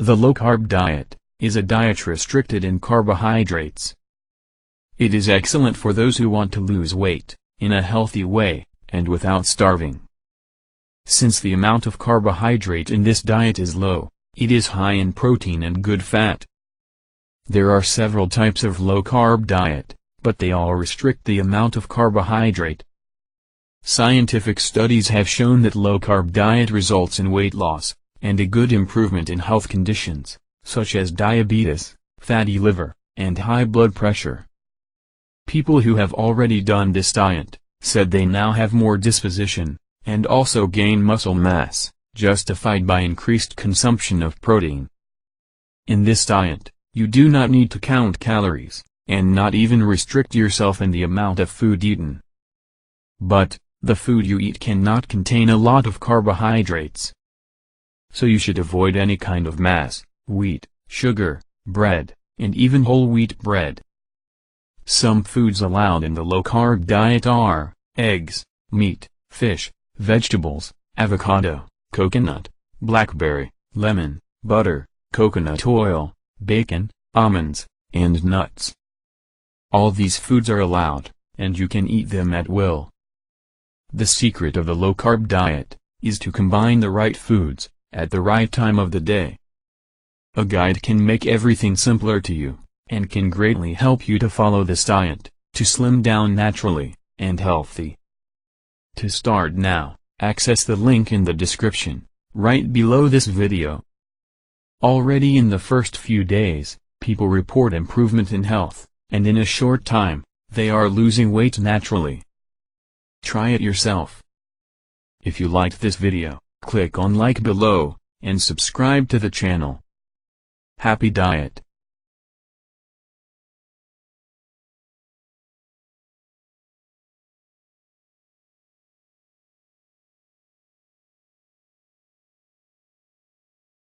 The low-carb diet is a diet restricted in carbohydrates. It is excellent for those who want to lose weight, in a healthy way, and without starving. Since the amount of carbohydrate in this diet is low, it is high in protein and good fat. There are several types of low-carb diet, but they all restrict the amount of carbohydrate. Scientific studies have shown that low-carb diet results in weight loss, and a good improvement in health conditions, such as diabetes, fatty liver, and high blood pressure. People who have already done this diet said they now have more disposition, and also gain muscle mass, justified by increased consumption of protein. In this diet, you do not need to count calories, and not even restrict yourself in the amount of food eaten. But, the food you eat cannot contain a lot of carbohydrates. So you should avoid any kind of mass, wheat, sugar, bread, and even whole wheat bread. Some foods allowed in the low-carb diet are eggs, meat, fish, vegetables, avocado, coconut, blackberry, lemon, butter, coconut oil, bacon, almonds, and nuts. All these foods are allowed, and you can eat them at will. The secret of the low-carb diet is to combine the right foods at the right time of the day. A guide can make everything simpler to you, and can greatly help you to follow this diet, to slim down naturally, and healthy. To start now, access the link in the description, right below this video. Already in the first few days, people report improvement in health, and in a short time, they are losing weight naturally. Try it yourself. If you liked this video, click on like below, and subscribe to the channel. Happy diet!